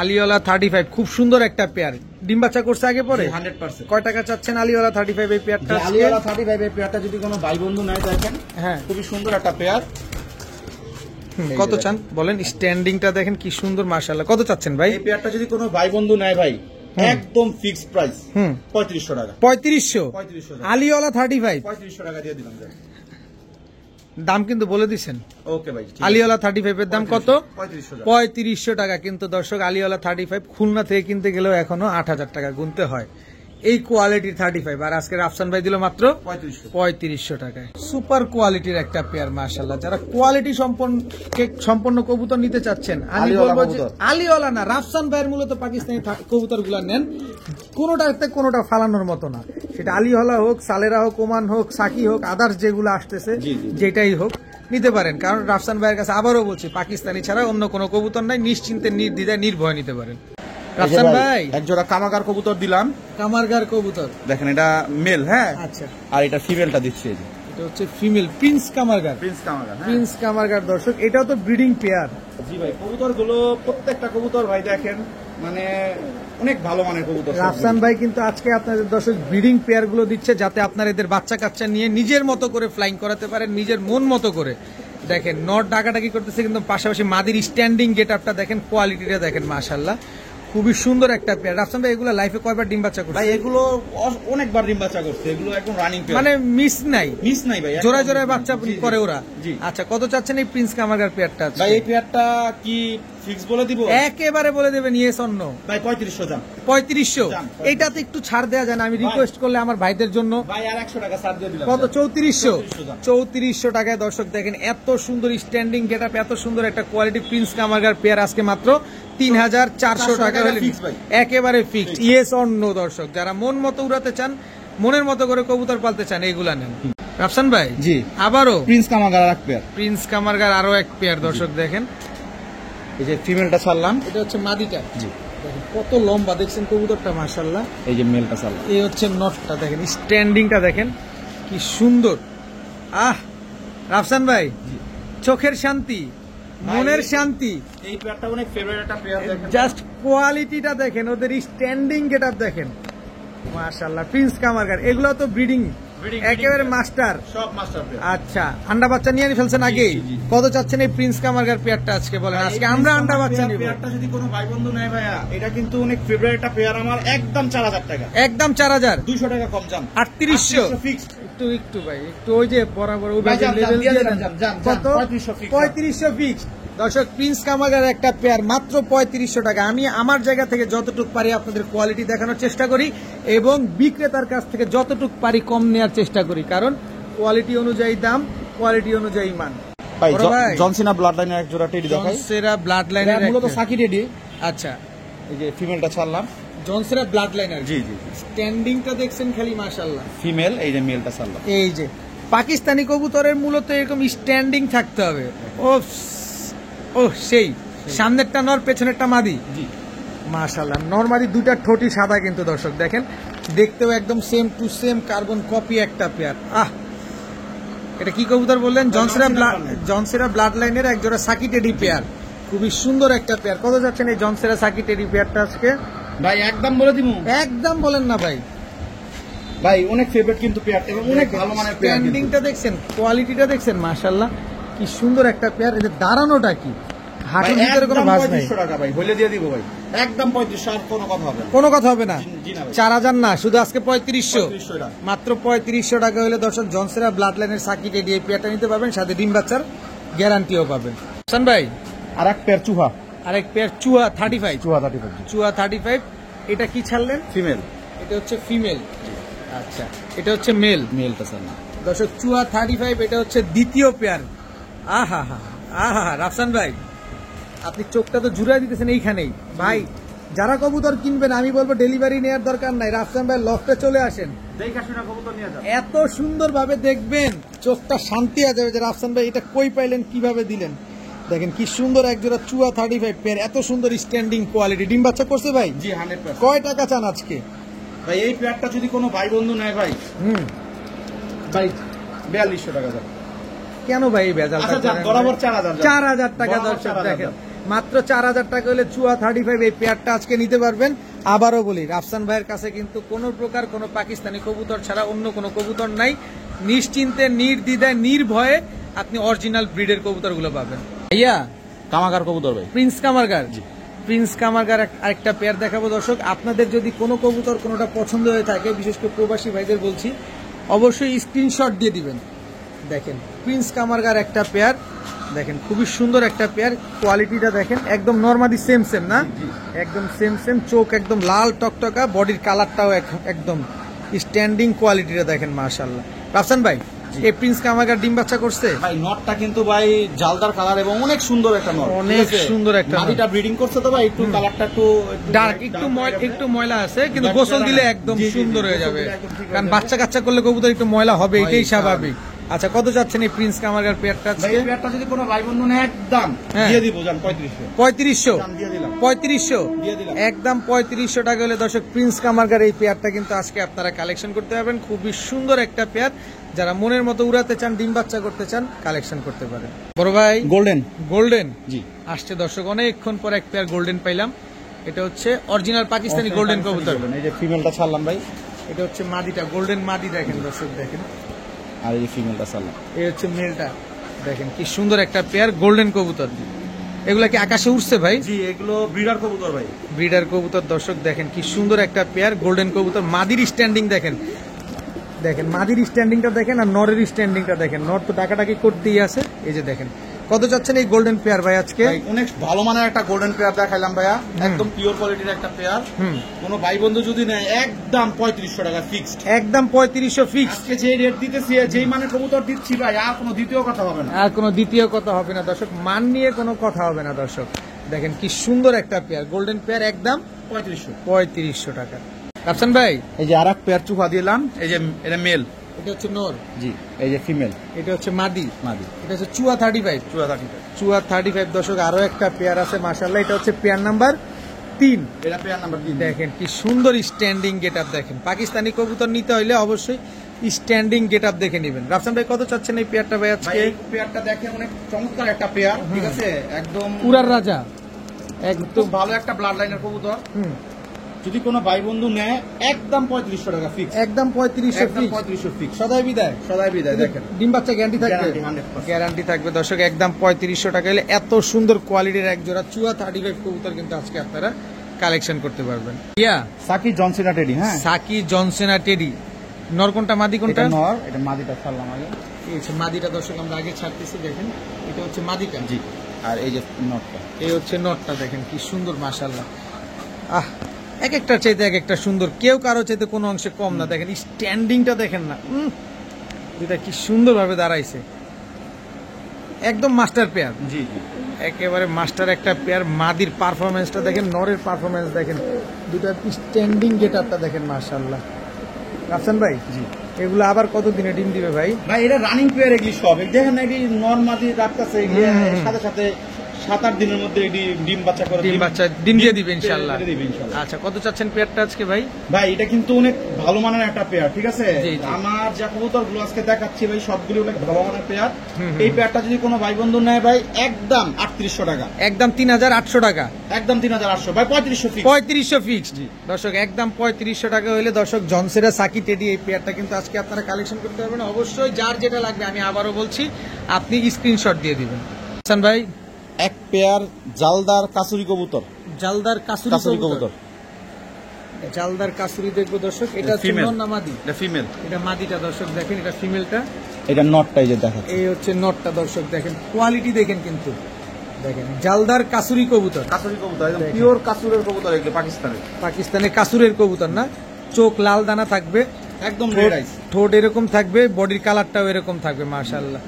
আলিওয়ালা 35 খুব সুন্দর একটা পেয়ার। ডিম বাচ্চা করছে আগে পরে? 100%। কয় টাকা চাচ্ছেন আলিওয়ালা 35 এই পেয়ারটা? যে আলিওয়ালা 35 এই পেয়ারটা যদি কোনো ভাই বন্ধু নেয়, দেখেন হ্যাঁ, খুবই সুন্দর একটা পেয়ার। কত চান বলেন? স্ট্যান্ডিংটা দেখেন কি সুন্দর, মাশাআল্লাহ। কত চাচ্ছেন ভাই? এই পেয়ারটা যদি কোনো ভাই বন্ধু নেয় ভাই, একদম ফিক্সড প্রাইস, 3500 টাকা। 3500। 3500 টাকা। আলিওয়ালা 35 3500 টাকা দিয়ে দিলাম, যান। দাম কিন্তু বলে দিছেন। ওকে ভাই, ঠিক আছে। আলিওয়ালা 35 এর দাম কত? 3500 টাকা। 3500 টাকা। কিন্তু দর্শক, আলিওয়ালা 35 খুলনা থেকে কিনতে গেলেও এখনো 8000 টাকা গুনতে হয় এই কোয়ালিটির 35। আর আজকে রাফসান ভাই দিল মাত্র 3500। 3500 টাকায়। সুপার কোয়ালিটির একটা পেয়ার, মাশাআল্লাহ। যারা কোয়ালিটি সম্পন্ন কবুতর নিতে চাচ্ছেন, আমি আলিওয়ালা বলবো যে কবুতর। আলিওয়ালা না, রাফসান ভাইয়ের মূলত পাকিস্তানি কবুতর গুলা নেন। কোনোটাতে কোনোটা ফালানোর মতো না, সেটা আলিওয়ালা হোক, সালেরা হোক, ওমান হোক, সাকি হোক, আদার্স যেগুলো আসতেছে, জি, জি। যেটাই হোক নিতে পারেন। কারণ রাফসান ভাইয়ের কাছে আবারও বলছি, পাকিস্তানি ছাড়া অন্য কোনো কবুতর নাই, নিশ্চিন্তে নির্দ্বিধায় নির্ভয় নিতে পারেন। রাফসান ভাই এক জোড়া কামাগার কবুতর দিলাম, কামারগার কবুতর, দেখেন এটা মেল, হ্যাঁ, আচ্ছা, আর এটা ফিমেলটা দিচ্ছি, এই যে এটা হচ্ছে ফিমেল প্রিন্স কামারগার, প্রিন্স কামাগার, হ্যাঁ। প্রিন্স কামারগার দর্শক, এটাও তো ব্রিডিং পেয়ার। জি ভাই, কবুতর গুলো প্রত্যেকটা কবুতর ভাই দেখেন মানে অনেক ভালো মানের কবুতর। রাফসান ভাই কিন্তু আজকে আপনাদের দর্শক ব্রিডিং পেয়ার গুলো দিচ্ছে যাতে আপনার এদের বাচ্চা কাচ্চা নিয়ে নিজের মতো করে ফ্লাইং করাতে পারেন, নিজের মন মতো করে। দেখেন নট ডাকাডাকি করতেছে কিন্তু পাশাপাশি মাদির স্ট্যান্ডিং গেট আপটা দেখেন, কোয়ালিটিটা দেখেন, মাশাআল্লাহ খুবই সুন্দর একটা পেয়ার। রাফসান ভাই এগুলো লাইফে কয়বার ডিম বাচ্চা করছে? ভাই এগুলো অনেকবার ডিম বাচ্চা করছে, এগুলো একদম রানিং পেয়ার, মানে মিস নাই, মিস নাই ভাই, জোড়ায় জোড়ায় বাচ্চা জি, করে ওরা। জি। আচ্ছা, কত চাচ্ছেন এই প্রিন্স কামারগার পেয়ারটা? ভাই এই পেয়ারটা কি ফিক্স বলে দিব? একেবারে বলে দেবেন ইয়েস অর নো? ভাই 3500 জান। 3500? জান। এইটাতে একটু ছাড় দেওয়া যায় না? আমি রিকোয়েস্ট করলে আমার ভাইদের জন্য ভাই আর 100 টাকা ছাড় দিয়ে দিলাম। কত? 3400? 3400 জান। 3400 টাকায় দর্শক দেখেন এত সুন্দর স্ট্যান্ডিং গেটআপ, এত সুন্দর একটা কোয়ালিটি প্রিন্স কামারগার পেয়ার আজকে মাত্র 3400 টাকা হলে fix ভাই। একেবারে ফিক্সড, ইয়েস অর নো? দর্শক যারা মন মতো উড়াতে চান, মনের মতো করে কবুতর পালতে চান, এইগুলা নেন। রাফসান ভাই জি, আবারও প্রিন্স কামাগার আর এক পেয়ার, প্রিন্স কামারগার আরো এক পেয়ার দর্শক দেখেন। এই যে ফিমেলটা ছাড়লাম, এটা হচ্ছে মাদিটা, জি, দেখেন কত লম্বা, দেখছেন কবুতরটা, মাশাআল্লাহ। এই যে মেলটা ছাড়লাম, এই হচ্ছে নটটা দেখেন, স্ট্যান্ডিংটা দেখেন কি সুন্দর। আহ রাফসান ভাই, চোখের শান্তি, মনের শান্তি, এই পেয়ারটা অনেক ফেভারিট একটা পেয়ার, দেখেন জাস্ট কোয়ালিটিটা দেখেন, ওদের স্ট্যান্ডিং গেটআপ দেখেন, মাশাআল্লাহ। প্রিন্স কামারগার এগুলো তো ব্রিডিং একেবারে মাস্টার, সব মাস্টার পেয়ার। আচ্ছা, আন্ডা বাচ্চা নিয়ে ফেলছেন আগে? জি, জি, জি। কত চাচ্ছেন এই প্রিন্স কামারগার পেয়ারটা আজকে বলেন? আজকে আমরা আন্ডা বাচ্চা নিব। পেয়ারটা যদি কোনো ভাই বন্ধু নেয় ভাইয়া, এটা কিন্তু অনেক ফেভারিট একটা পেয়ার আমার, একদম 4000 টাকা, একদম 4000, 200 টাকা কম জান, 3800 ফিক্সড। একটু একটু ভাই, একটু ওই যে বরাবর ওই ভাই, যান, লেভেল দিয়ে দিয়ে দেন, দেন। যান, কত? 3500 fixed। 3500 ফিক্স। দর্শক প্রিন্স কামারগার একটা পেয়ার মাত্র 3500 টাকা। আমি আমার জায়গা থেকে যতটুকু পারি আপনাদের কোয়ালিটি দেখানোর চেষ্টা করি এবং বিক্রেতার কাছ থেকে যতটুকু পারি কম নেওয়ার চেষ্টা করি, কারণ কোয়ালিটি অনুযায়ী দাম, কোয়ালিটি অনুযায়ী মান। ভাই বড় ভাই, জনসিনা ব্লাড লাইনের এক জোড়া টেডি দেখাই, জনসেরা ব্লাড এটা লাইনের মূলত সাকি টেডি। আচ্ছা, এই যে ফিমেলটা ছাড়লাম, জনসেরা ব্লাড লাইনার, জি জি, স্ট্যান্ডিংটা দেখছেন খালি, মাশাআল্লাহ। ফিমেল, এই যে মেলটা ছাড়লাম। এই যে পাকিস্তানি কবুতরের মূলত এরকম স্ট্যান্ডিং থাকতে হবে। ও ও সেই সামনেরটা নর, পেছনেরটা মাদি, জি, মাশাআল্লাহ। নরমালি দুইটা ঠোঁটই সাদা কিন্তু দর্শক দেখেন, দেখতেও একদম same to same carbon copy একটা পেয়ার। এটা কি কবুতর বললেন? জনসেরা ব্লাড লাইনের একজোড়া সাকি টেডি পেয়ার, খুবই সুন্দর একটা পেয়ার। কত যাচ্ছেন এই জনসেরা সাকি টেডি পেয়ারটা আজকে? ভাই একদম বলে দিমু, একদম বলেন না ভাই। ভাই অনেক ফেভারিট কিন্তু পেয়ার, এবং অনেক ভালো মানের পেয়ার। স্ট্যান্ডিংটা দেখছেন, কোয়ালিটিটা দেখছেন, মাশাআল্লাহ কি সুন্দর একটা পেয়ার। এদের দাঁড়ানোটা কি, হাঁটুর ভিতরে কোনো ভাঁজ নাই। 3500 টাকা ভাই, বলে দিয়ে দিব ভাই, একদম 3500, আর কোনো কথা হবে না। কোনো কথা হবে না। জি না ভাই, 4000 না, শুধু আজকে 3500, 3500 টাকা। মাত্র 3500 টাকা হলে দর্শক জনসেরা ব্লাড লাইনের সাকিট এডি এই পেয়ারটা নিতে পারবেন, সাথে ডিম বাচ্চার গ্যারান্টিও পাবেন। হাসান ভাই আর এক পেয়ার চুহা, আরেক পেয়ার চুয়া 35, চুহা 35 চুয়া 35, এটা কি ছাড়লেন? ফিমেল, এটা হচ্ছে ফিমেল, আচ্ছা, এটা হচ্ছে মেল। মেলটা ছাড়লাম। দর্শক চুয়া 35, এটা হচ্ছে দ্বিতীয় পেয়ার। আহা হা আহা, রাফসান ভাই আপনি চোখটা তো জুড়াই দিতেছেন এইখানেই ভাই। যারা কবুতর কিনবেন আমি বলবো ডেলিভারি নেওয়ার দরকার নাই, রাফসান ভাই লফটে চলে আসেন, দেখা শুনে কবুতর নিয়ে যান, এত সুন্দর ভাবে দেখবেন, চোখটা শান্তি হয়ে যাবে যে রাফসান ভাই এটা কই পাইলেন, কিভাবে দিলেন। দেখেন কি সুন্দর একজোড়া চুয়া 35 পেয়ার, এত সুন্দর স্ট্যান্ডিং কোয়ালিটি। ডিম বাচ্চা করছে ভাই? জি 100%। কয় টাকা চান আজকে ভাই এই পেয়ারটা যদি কোনো ভাই বন্ধু নেয় ভাই, ভাই 4200 টাকা যাবে। কেন ভাই এই ভেজাল? আচ্ছা যান, বরাবর 4000 যান। 4000 টাকা বরাবর দর্শক 4000 দেখেন, মাত্র 4000 টাকা হলে চুয়া 35 এই পেয়ারটা আজকে নিতে পারবেন। আবারও বলি, রাফসান ভাইয়ের কাছে কিন্তু কোনো প্রকার কোনো পাকিস্তানি কবুতর ছাড়া অন্য কোনো কবুতর নাই। নিশ্চিন্তে, নির্দ্বিধায়, নির্ভয়ে আপনি অরিজিনাল ব্রিডের কবুতরগুলো পাবেন। ভাইয়া কামাগার কবুতর ভাই, প্রিন্স কামারগার, প্রিন্স কামারগার আরেকটা পেয়ার দেখাবো দর্শক। আপনাদের যদি কোনো কবুতর কোনোটা পছন্দ হয়ে থাকে, বিশেষ করে প্রবাসী ভাইদের বলছি, অবশ্যই স্ক্রিনশট দিয়ে দিবেন। দেখেন প্রিন্স কামারগার একটা পেয়ার, দেখেন খুবই সুন্দর একটা পেয়ার, কোয়ালিটিটা দেখেন একদম নরমালি সেম সেম না, একদম সেম সেম, চোখ একদম লাল টকটকা, বডির কালারটাও একদম স্ট্যান্ডিং কোয়ালিটিটা দেখেন, মাশাআল্লাহ। রাফসান ভাই এই প্রিন্স কামারগার ডিম বাচ্চা করছে? ভাই নটটা কিন্তু ভাই জালদার কালার এবং অনেক সুন্দর একটা নট, অনেক সুন্দর একটা নট। মাটিটা ব্রিডিং করছে তো ভাই, একটু কালারটা একটু ডার্ক, একটু ময়লা আছে, কিন্তু গোসল দিলে একদম সুন্দর হয়ে যাবে, কারণ বাচ্চা কাচ্চা করলে কবুতর একটু ময়লা হবে, এটাই স্বাভাবিক। আচ্ছা, কত যাচ্ছেন এই প্রিন্স কামারগার পেয়ারটা ভাই আজকে? এই পেয়ারটা যদি কোনো ভাই বন্ধু নেয় একদম হ্যাঁ। দিয়ে দিব জান 3500 3500 দাম দিয়ে দিলাম 3500 দিয়ে দিলাম। একদম 3500 টাকা হলে দর্শক প্রিন্স কামারগার এই পেয়ারটা কিন্তু আজকে আপনারা কালেকশন করতে পারবেন। খুবই সুন্দর একটা পেয়ার, যারা মনের মতো উড়াতে চান, ডিম বাচ্চা করতে চান, কালেকশন করতে পারেন। বড় ভাই গোল্ডেন গোল্ডেন জি আসছে দর্শক, অনেকক্ষণ পর এক পেয়ার গোল্ডেন পাইলাম। এটা হচ্ছে অরিজিনাল পাকিস্তানি গোল্ডেন কবুতর। এই যে ফিমেলটা ছাড়লাম ভাই, এটা হচ্ছে মাদিটা, গোল্ডেন মাদি দেখেন দর্শক, দেখেন আর এই ফিমেলটা ছাড়লাম। এই হচ্ছে মেলটা, দেখেন কি সুন্দর একটা পেয়ার গোল্ডেন কবুতর। এগুলা কি আকাশে উঠছে ভাই? জি এগুলো ব্রিডার কবুতর ভাই। ব্রিডার কবুতর দর্শক, দেখেন কি সুন্দর একটা পেয়ার গোল্ডেন কবুতর। মাদির স্ট্যান্ডিং দেখেন, দেখেন মাদির স্ট্যান্ডিংটা দেখেন, আর নরের স্ট্যান্ডিংটা দেখেন। নর তো ডাকাডাকি করতেই আছে। এই যে দেখেন, কত চাচ্ছেন এই গোল্ডেন পেয়ার ভাই আজকে? ভাই, অনেক ভালো মানের একটা গোল্ডেন পেয়ার দেখাইলাম ভাইয়া, একদম পিওর কোয়ালিটির একটা পেয়ার। কোনো ভাই বন্ধু যদি নেয় একদম 3500 টাকা ফিক্সড, একদম 3500 ফিক্স। আজকে যে রেট দিতেছি, যেই মানে কবুতর দিচ্ছি ভাই, আর কোনো দ্বিতীয় কথা হবে না। আর কোনো দ্বিতীয় কথা হবে না দর্শক, মান নিয়ে কোনো কথা হবে না দর্শক। দেখেন কি সুন্দর একটা পেয়ার গোল্ডেন পেয়ার, একদম 3500 টাকা। রাফসান ভাই, এই যে আরেক পেয়ার চুহা দিলাম, এই যে এটা মেল, এটা হচ্ছে নর, জি এই যে ফিমেল এটা হচ্ছে মাদি, মাদি এটা হচ্ছে চুয়া 35, চুহা থাকি। চুয়া 35 দর্শক। আরো একটা পেয়ার আছে মাশাআল্লাহ, এটা হচ্ছে পেয়ার নাম্বার 3। এটা পেয়ার নাম্বার 3। দেখেন কি সুন্দর স্ট্যান্ডিং গেটআপ, দেখেন পাকিস্তানি কবুতর নিতে হলে অবশ্যই স্ট্যান্ডিং গেটআপ দেখে নেবেন। রাফসান ভাই, কত চাচ্ছেন এই পেয়ারটা ভাই ভাই আজকে? এই পেয়ারটা দেখেন অনেক চমৎকার একটা পেয়ার, ঠিক আছে, একদম উড়ার রাজা, একদম খুব ভালো একটা ব্লাড লাইনের কবুতর। যদি কোনো ভাই বন্ধু নেয় একদম 3500 টাকা ফিক্স, একদম 3500 একদম ফিক্স। 3500 ফিক্স, সদাই বিদায়, সদাই বিদায়। দেখেন ডিম বাচ্চা গ্যারান্টি থাকবে, Guarantee 100%। গ্যারান্টি থাকবে দর্শক। একদম 3500 টাকা হলে এত সুন্দর কোয়ালিটির এক জোড়া চুয়া 35 কবুতর কিন্তু আজকে আপনারা কালেকশন করতে পারবেন। ইয়া সাকি জনসিনা টেডি, হ্যাঁ সাকি জনসেনা টেডি। নর কোনটা, মাদি কোনটা? এটা নর, এটা মাদিটা ছাড়লাম আগে। এই হচ্ছে মাদিটা দর্শক, আমরা আগে ছাড়তেছি, দেখেন এটা হচ্ছে মাদিটা। জি, আর এই যে নটটা, এই হচ্ছে নটটা, দেখেন কি সুন্দর মাশাআল্লাহ। আহ, এক একটা চাইতে এক একটা সুন্দর, কেউ কারো চাইতে কোনো অংশে কম না। দেখেন স্ট্যান্ডিংটা দেখেন না, এটা কি সুন্দর ভাবে দাঁড়াইছে, একদম মাস্টার পেয়ার, জি জি একেবারে মাস্টার একটা পেয়ার। মাদির পারফরমেন্সটা দেখেন, নরের পারফরমেন্স দেখেন, দুটার স্ট্যান্ডিং গেটআপটা দেখেন মাশাআল্লাহ। রাফসান ভাই, জি এগুলো আবার কত দিনে ডিম দিবে ভাই? ভাই এটা রানিং পেয়ার, এগুলি সব দেখেন না, এটি নর্মাদি রাখতেছে, এগুলি সাথে সাথে 7-8 দিনের মধ্যে এটি ডিম বাচ্চা করে ডিম বাচ্চা ডিম দিয়ে দিবে ইনশাআল্লাহ। দিয়ে দিবে ইনশাআল্লাহ। আচ্ছা, কত চাচ্ছেন পেয়ারটা আজকে ভাই? ভাই এটা কিন্তু অনেক ভালো মানের একটা পেয়ার, ঠিক আছে। জি, জি। আমার যা কবুতর গুলো আজকে দেখাচ্ছি ভাই, সবগুলো অনেক ভালো মানের পেয়ার। এই পেয়ারটা যদি কোনো ভাই বন্ধু নেয় ভাই, একদম 3800 টাকা, একদম 3800 টাকা, একদম 3800 ভাই, 3500 ফিক্স। 3500 ফিক্সড জি। দর্শক, একদম 3500 টাকা হইলে দর্শক জনসেরা সাকি টেডি এই পেয়ারটা কিন্তু আজকে আপনারা কালেকশন করতে পারবেন। অবশ্যই যার যেটা লাগবে, আমি আবারও বলছি, আপনি স্ক্রিনশট দিয়ে দিবেন। হাসান ভাই, এক পেয়ার জালদার কাসুরি কবুতর, জালদার কাসুরি কবুতর, জালদার কাসুরি দেখবো দর্শক। এটা হচ্ছে Female। নর না মাদি? এটা ফিমেল, এটা মাদিটা দর্শক, দেখেন এটা ফিমেলটা, এটা নটটাই যে দেখাচ্ছে। এই হচ্ছে নটটা দর্শক, দেখেন কোয়ালিটি দেখেন, কিন্তু দেখেন জালদার কাসুরি কবুতর, কাসুরি কবুতর, একদম দেখেন। পিওর কাসুরের কবুতর, এগুলো পাকিস্তানের, পাকিস্তানের কাসুরের কবুতর না? চোখ লাল দানা থাকবে, একদম রেড আইস। ঠোঁট এরকম থাকবে, বডির কালারটাও এরকম থাকবে মাশাআল্লাহ।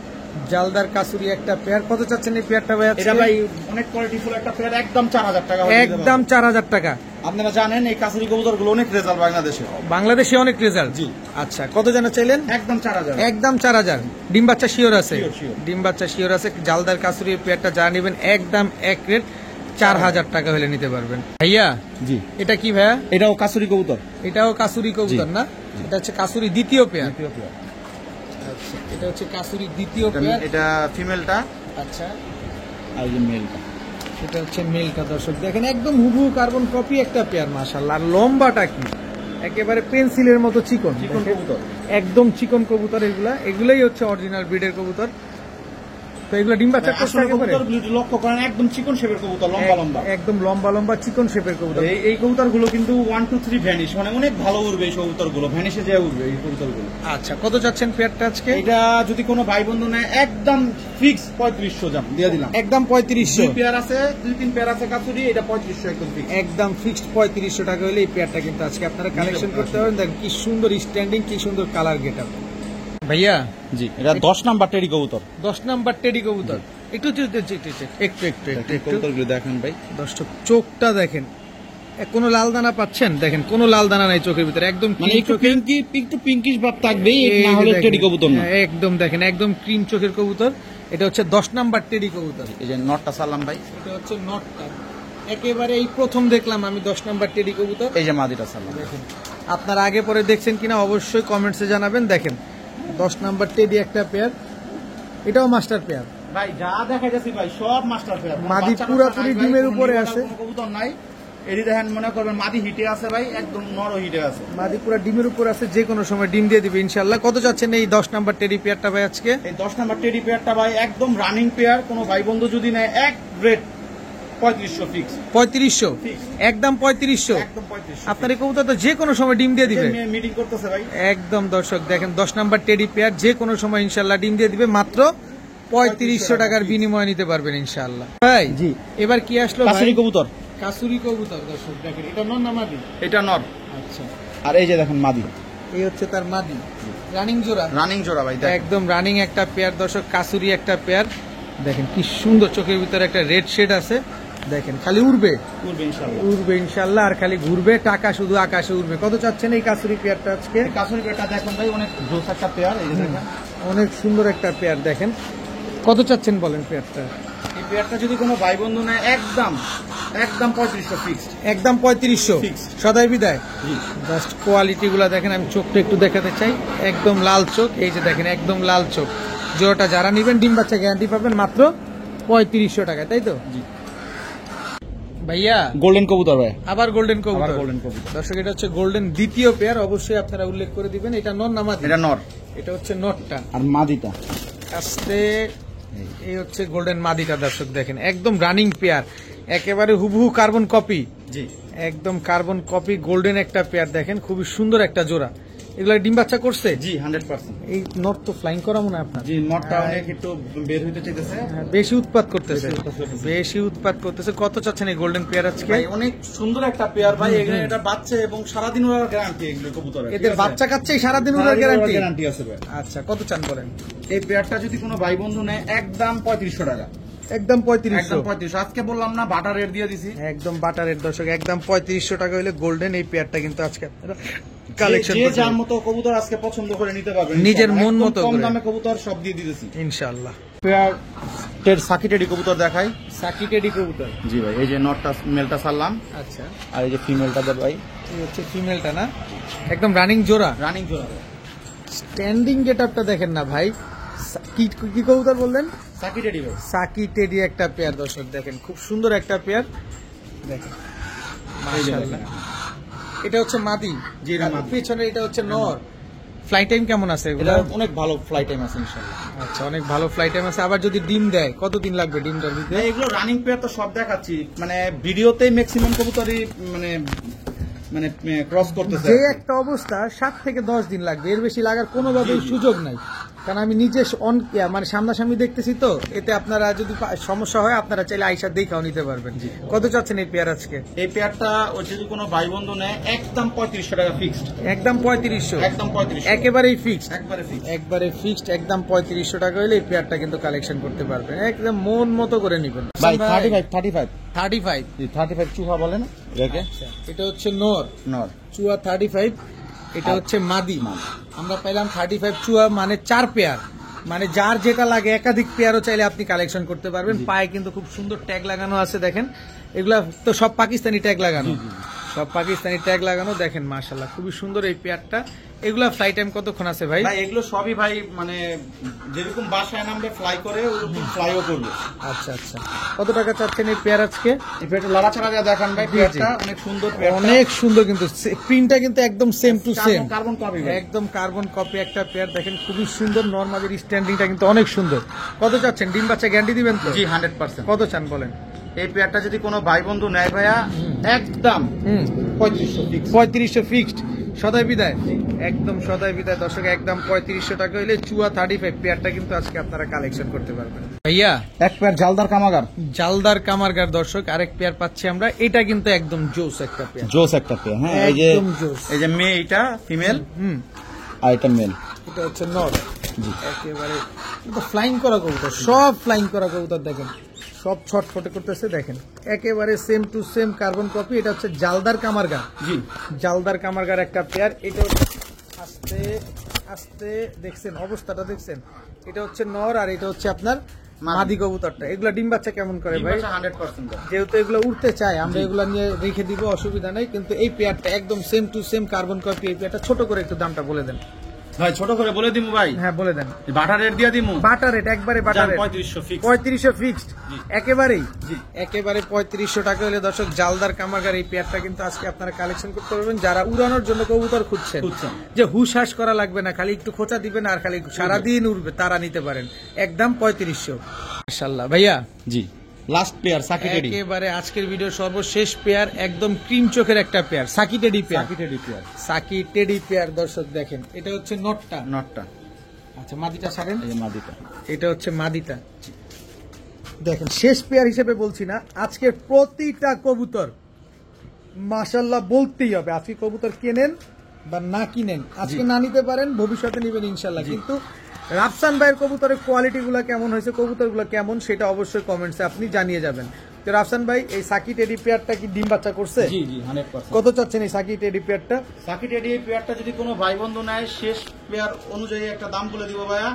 জালদার কাসুরি একটা পেয়ার, কত চাচ্ছেন এই পেয়ারটা ভাই আজকে? এটা ভাই অনেক কোয়ালিটিফুল একটা পেয়ার, একদম 4000 টাকা হলে দিতে একদম পারবো। 4000 টাকা। আপনারা জানেন এই কাসুরি কবুতর গুলো অনেক রেজাল্ট বাংলাদেশে। বাংলাদেশে অনেক রেজাল্ট। জি। আচ্ছা, কত জানা চাইলেন? একদম 4000। একদম 4000। ডিম বাচ্চা শিওর আছে? Sure, sure। ডিম বাচ্চা শিওর আছে। জালদার কাসুরি পেয়ারটা যা নেবেন একদম এক রেট 4000 টাকা হলে নিতে পারবেন। ভাইয়া, জি, এটা কি ভাইয়া? এটাও কাসুরি কবুতর, এটাও কাসুরি কবুতর না? এটা হচ্ছে কাসুরি দ্বিতীয় পেয়ার। দ্বিতীয় পেয়ার। আচ্ছা, এটা হচ্ছে কাসুরি দ্বিতীয় পেয়ার। এটা ফিমেলটা, আচ্ছা, আর এই যে মেলটা। এটা হচ্ছে মেলটা দর্শক, দেখেন একদম হুবহু কার্বন কপি একটা পেয়ার মাশাআল্লাহ। আর লম্বাটা কি একেবারে পেন্সিলের মতো চিকন, চিকন দেখেন। কবুতর, একদম চিকন কবুতর, এগুলাই হচ্ছে অরিজিনাল ব্রিডের কবুতর। তো এগুলো ডিম বাচ্চা করতে আসলে একেবারে কবুতর গুলো লক্ষ্য করেন, একদম চিকন শেপের কবুতর, লম্বা লম্বা। একদম লম্বা লম্বা চিকন শেপের কবুতর। এই কবুতর গুলো কিন্তু 1 2 3 ভ্যানিশ, মানে অনেক ভালো উড়বে এই কবুতর গুলো, ভ্যানিশে যে উড়বে এই কবুতর গুলো। আচ্ছা, কত চাচ্ছেন পেয়ারটা আজকে? এটা যদি কোনো ভাই বন্ধু নেয় একদম ফিক্স 3500 জাম দিয়ে দিলাম। একদম 3500। 2 পেয়ার আছে, 2-3 পেয়ার আছে কাসুরি, এটা 3500 একদম ফিক্স। একদম ফিক্সড 3500 টাকা হলে এই পেয়ারটা কিন্তু আজকে আপনারা কালেকশন করতে পারবেন। দেখেন কি সুন্দর স্ট্যান্ডিং, কি সুন্দর কালার গেটআপ। ভাইয়া, জি, এটা 10 নাম্বার টেডি কবুতর। 10 নাম্বার টেডি কবুতর। একটু একটু একটু একটু কবুতরগুলো দেখেন ভাই, দর্শক চোখটা দেখেন, কোনো লাল দানা পাচ্ছেন? দেখেন কোনো লাল দানা নাই চোখের ভিতরে, একদম মানে একটু পিঙ্কিশ ভাব থাকবেই, এই না যে হলে দেখেন, টেডি কবুতর না। হ্যাঁ, একদম দেখেন একদম ক্রিম চোখের কবুতর। এটা হচ্ছে 10 নাম্বার টেডি কবুতর। এই যে নটটা সালাম ভাই, এটা হচ্ছে নটটা, একেবারে এই প্রথম দেখলাম আমি 10 নাম্বার টেডি কবুতর। এই যে মাদিটা সালাম। দেখেন আপনারা আগে পরে দেখছেন কিনা অবশ্যই কমেন্টসে জানাবেন। দেখেন 10 নাম্বার টেডি একটা পেয়ার, এটাও মাস্টার পেয়ার ভাই যা দেখা যাচ্ছে ভাই সব মাস্টার পেয়ার। মাদি পুরাপুরি ডিমের উপরে আছে। কোনো কবুতর নাই, এটি দেখেন মনে করবেন মাদি হিটে আছে ভাই, একদম নরও হিটে আছে। মাদি পুরা ডিমের উপর আছে, যে কোনো সময় ডিম দিয়ে দিবে ইনশাআল্লাহ। কত চাচ্ছেন এই 10 নাম্বার টেডি পেয়ারটা ভাই আজকে? এই 10 নাম্বার টেডি পেয়ারটা ভাই একদম রানিং পেয়ার, কোনো ভাই বন্ধু যদি নেয় এক রেট 3500 ফিক্স। 3500 Fix। একদম 3500। একদম 3500। আপনার এই কবুতর তো যে কোনো সময় ডিম দিয়ে দিবে মিটিং করতেছে ভাই। একদম। দর্শক দেখেন 10 নাম্বার টেডি পেয়ার যে কোনো সময় ইনশাআল্লাহ ডিম দিয়ে দিবে, মাত্র 3500 টাকার বিনিময়ে নিতে পারবেন ইনশাআল্লাহ। ভাই জি। এবার কি আসলো ভাই? কাসুরি কবুতর। কাসুরি কবুতর। দর্শক দেখেন এটা নর না মাদি? এটা নর। আচ্ছা, আর এই যে দেখেন মাদি, এই হচ্ছে তার মাদি, রানিং জোড়া। রানিং জোড়া ভাই দেখেন। একদম রানিং একটা পেয়ার দর্শক, কাসুরি একটা পেয়ার। দেখেন কি সুন্দর, চোখের ভিতরে একটা রেড শেড আছে। দেখেন খালি উড়বে করবে ইনশাআল্লাহ। উড়বে ইনশাআল্লাহ, আর খালি ঘুরবে, টাকা শুধু আকাশে উড়বে। কত চাচ্ছেন এই কাসুরি পেয়ারটা আজকে? এই কাসুরি পেয়ারটা দেখেন ভাই অনেক জোস একটা পেয়ার। এই যে দেখেন অনেক সুন্দর একটা পেয়ার। দেখেন কত চাচ্ছেন বলেন পেয়ারটা? এই পেয়ারটা যদি কোনো ভাই বন্ধু নেয় একদম 3500 ফিক্সড। একদম 3500 Fixed। সদাই বিদায়। জি। জাস্ট কোয়ালিটি গুলা দেখেন, আমি চোখটা একটু দেখাতে চাই। একদম লাল চোখ, এই যে দেখেন একদম লাল চোখ। জোড়াটা যারা নিবেন ডিম বাচ্চা গ্যারান্টি পাবেন মাত্র 3500 টাকা, তাই তো? জি। ভাইয়া গোল্ডেন কবুতর ভাই। আবার গোল্ডেন আবার কবুতর। গোল্ডেন কবুতর। দর্শক এটা হচ্ছে গোল্ডেন দ্বিতীয় পেয়ার, অবশ্যই আপনারা উল্লেখ করে দিবেন। এটা নর না মাদি? এটা নর। এটা হচ্ছে নটটা। আর মাদিটা আস্তে, এই হচ্ছে গোল্ডেন মাদিটা। দর্শক দেখেন একদম রানিং পেয়ার, একেবারে হুবহু কার্বন কপি। জি। একদম কার্বন কপি গোল্ডেন একটা পেয়ার। দেখেন খুবই সুন্দর একটা জোড়া। এগুলা ডিম বাচ্চা করছে? জি 100%। এই নট তো ফ্লাইং করা মনে হয় আপনার? জি নটটা অনেক একটু বের হইতে চাইতেছে। হ্যাঁ, বেশি উৎপাত করতেছে, বেশি উৎপাত করতেছে। বেশি উৎপাত করতেছে। কত চাচ্ছেন এই গোল্ডেন পেয়ার আজকে? ভাই অনেক সুন্দর একটা পেয়ার ভাই, এখানে এটা বাচ্চা এবং সারাদিন ওর গ্যারান্টি এগুলো কবুতরের। এদের বাচ্চা কাচ্চাই সারাদিন ওদের গ্যারান্টি? গ্যারান্টি আছে ভাই। আচ্ছা কত চান বলেন? এই পেয়ারটা যদি কোনো ভাই বন্ধু নেয় একদম 3500 টাকা। একদম 3500। একদম 3500। আজকে বললাম না বাটার রেট দিয়ে দিছি। একদম বাটারের দর্শক, একদম 3500 টাকা হলে গোল্ডেন এই পেয়ারটা কিন্তু আজকে আপনারা কালেকশন যে যার মতো কবুতর আজকে পছন্দ করে নিতে পারবেন নিজের ইনশাআল্লাহ। মন একদম মতো কম করে। দামে কবুতর সব দিয়ে দিতেছি ইনশাআল্লাহ। পেয়ার টেড সাকি টেডি কবুতর দেখাই। সাকি টেডি কবুতর। জি ভাই, এই যে নটটা মেলটা সারলাম, আচ্ছা, আর এই যে ফিমেলটা দেব ভাই। এই হচ্ছে ফিমেলটা না? একদম রানিং জোড়া। রানিং জোড়া। স্ট্যান্ডিং গেটআপটা দেখেন না ভাই। কি কি কবুতর বললেন? সাকি টেডি ভাই। সাকি টেডি একটা পেয়ার দর্শক, দেখেন খুব সুন্দর একটা পেয়ার। দেখেন এই যে মাশাআল্লাহ। দেখেন। এটা হচ্ছে মাদি। জি, এটা আর মাদি। পেছনে এটা হচ্ছে নর। ফ্লাই টাইম কেমন আছে এগুলো? এটা অনেক ভালো ফ্লাই টাইম আছে ইনশাআল্লাহ। আচ্ছা, অনেক ভালো ফ্লাই টাইম আছে। আবার যদি ডিম দেয় কতদিন লাগবে ডিমটা দিতে? ভাই এগুলো রানিং পেয়ার তো সব দেখাচ্ছি, মানে ভিডিওতেই ম্যাক্সিমাম কবুতরই মানে মানে ক্রস করতেছে। যে একটা অবস্থা 7 থেকে 10 দিন লাগবে, এর বেশি লাগার কোনোভাবেই সুযোগ নাই। কারণ আমি নিজে মানে সামনাসামনি দেখতেছি তো, এতে আপনারা যদি সমস্যা হয় আপনারা চাইলে আইসা দেখাও নিতে পারবেন। কত চাচ্ছেন এই পেয়ার আজকে? এই পেয়ারটা ও যদি কোনো ভাই বন্ধু নেয় একদম 3500 টাকা ফিক্সড। একদম 3500। একদম 3500। একেবারেই ফিক্সড। একবারে ফিক্সড। একবারে ফিক্সড, একদম 3500 টাকা হলে এই পেয়ারটা কিন্তু কালেকশন করতে পারবেন। একদম মন মতো করে নিবেন ভাই 35 35। জি 35 চুহা বলে না এটাকে? এটা হচ্ছে নর, নর। চুয়া 35। এটা হচ্ছে মাদি। আমরা পাইলাম 35 চুয়া, মানে 4 পেয়ার। মানে যার যেটা লাগে একাধিক পেয়ারও চাইলে আপনি কালেকশন করতে পারবেন। পায়ে কিন্তু খুব সুন্দর ট্যাগ লাগানো আছে দেখেন। এগুলা তো সব পাকিস্তানি ট্যাগ লাগানো, সব পাকিস্তানি ট্যাগ লাগানো। দেখেন মাশাআল্লাহ খুবই সুন্দর এই পেয়ারটা। এগুলা ফ্লাই টাইম কতক্ষণ আছে ভাই? ভাই এগুলো সবই ভাই মানে যেরকম বাসায় নামবে ফ্লাই করে ওরকম ফ্লাইও করবে। আচ্ছা আচ্ছা, কত টাকা চাচ্ছেন এই পেয়ার আজকে? এই পেয়ারটা লড়াছাড়া দিয়ে দেখান ভাই, পেয়ারটা অনেক সুন্দর পেয়ার। অনেক সুন্দর, কিন্তু প্রিন্টটা কিন্তু একদম same to same, carbon copy ভাই। একদম কার্বন কপি একটা পেয়ার। দেখেন খুবই সুন্দর, নরমালের স্ট্যান্ডিংটা কিন্তু অনেক সুন্দর। কত চাচ্ছেন? ডিম বাচ্চা গ্যারান্টি দিবেন তো? জি 100%। কত চান বলেন? এই পেয়ারটা যদি কোনো ভাই বন্ধু নেয় ভাইয়া একদম 3500 ফিক্স। 3500 ফিক্সড। সদাই বিদায়, একদম সদাই বিদায় দর্শক। একদম 3500 টাকা হইলে চুয়া 35 পেয়ারটা কিন্তু আজকে আপনারা কালেকশন করতে পারবেন। ভাইয়া এক পেয়ার জালদার কামাগার। জালদার কামারগার দর্শক, আরেক পেয়ার পাচ্ছি আমরা। এটা কিন্তু একদম জোস একটা পেয়ার, জোস একটা পেয়ার। হ্যাঁ এই যে একদম জোস। এই যে মেয়ে, এটা ফিমেল আর এটা মেল। এটা হচ্ছে নর। একেবারে ফ্লাইং করা কবুতর, সব ফ্লাইং করা কবুতর। দেখেন সব ছটফটে করতেছে দেখেন, একেবারে same to same carbon copy. এটা হচ্ছে জালদার কামারগা, জি জালদার কামারগার একটা পেয়ার। এটা হচ্ছে আস্তে আস্তে দেখছেন অবস্থাটা দেখছেন, এটা হচ্ছে নর আর এটা হচ্ছে আপনার মাদি কবুতরটা। এগুলা ডিম বাচ্চা কেমন করে ভাই? 100%। যেহেতু এগুলো উঠতে চায় আমরা এগুলা নিয়ে রেখে দিব, অসুবিধা নাই। কিন্তু এই পেয়ারটা একদম same to same carbon copy. এই পেয়ারটা ছোট করে একটু দামটা বলে দেন ভাই, ছোট করে বলে দিমু ভাই। হ্যাঁ বলে দেন। বাটার রেট দিয়ে দিমু, বাটার রেট একবারে বাটার রেট 3500 ফিক্স। 3500 ফিক্সড জি। একেবারেই, জি। একেবারে 3500 টাকা হলে দর্শক জালদার কামারগার এই পেয়ারটা কিন্তু আজকে আপনারা কালেকশন করতে পারবেন। যারা উড়ানোর জন্য কবুতর খুঁজছেন, যে হুশহাস করা লাগবে না, খালি একটু খোঁচা দিবেন আর খালি সারাদিন উড়বে, তারা নিতে পারেন একদম 3500। মাশাআল্লাহ ভাইয়া, জি লাস্ট পেয়ার সাকি টেডি, একেবারে আজকের ভিডিওর সর্বশেষ পেয়ার, একদম ক্রিম চোখের একটা পেয়ার, সাকি টেডি পেয়ার। সাকি টেডি পেয়ার, সাকি টেডি পেয়ার দর্শক দেখেন। এটা হচ্ছে নটটা, নটটা। আচ্ছা মাদিটা ছাড়েন, এই যে মাদিটা, এটা হচ্ছে মাদিটা। দেখেন শেষ পেয়ার হিসেবে বলছি না, আজকের প্রতিটা কবুতর মাশাআল্লাহ বলতেই হবে। আজকে কবুতর কেনেন বা না কিনেন, আজকে না নিতে পারেন, ভবিষ্যতে নিবেন ইনশাল্লাহ। কিন্তু রাফসান ভাইয়ের কবুতরের কোয়ালিটি গুলা কেমন হয়েছে, কবুতর গুলা কেমন, সেটা অবশ্যই কমেন্টসে আপনি জানিয়ে যাবেন। তো রাফসান ভাই, এই সাকি টেডি পেয়ারটা কি ডিম বাচ্চা করছে? জি জি 100%। কত চাচ্ছেন এই সাকি টেডি পেয়ারটা? সাকি টেডি এই পেয়ারটা যদি কোনো ভাই বন্ধু নেয়, শেষ পেয়ার অনুযায়ী একটা দাম বলে দিব ভাইয়া।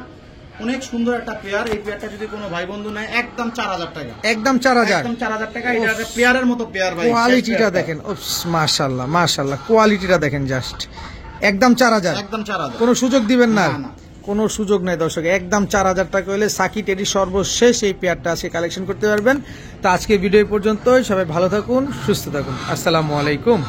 অনেক সুন্দর একটা পেয়ার, এই পেয়ারটা যদি কোনো ভাই বন্ধু নেয় একদম 4000 টাকা, একদম 4000, একদম 4000 টাকা। এটা একটা পেয়ারের মতো পেয়ার ভাই। কোয়ালিটিটা দেখেন, মাশাআল্লাহ মাশাআল্লাহ, কোয়ালিটিটা দেখেন জাস্ট, একদম 4000, একদম 4000। কোনো সুযোগ দিবেন না? না, না। কোনো সুযোগ নাই দর্শক, একদম 4000 টাকা হলে সাকি টেডি সর্বশেষ এই পেয়ারটা আজকে কালেকশন করতে পারবেন। তো আজকে ভিডিও পর্যন্তই, সবাই ভালো থাকুন, সুস্থ থাকুন, আসসালামু আলাইকুম।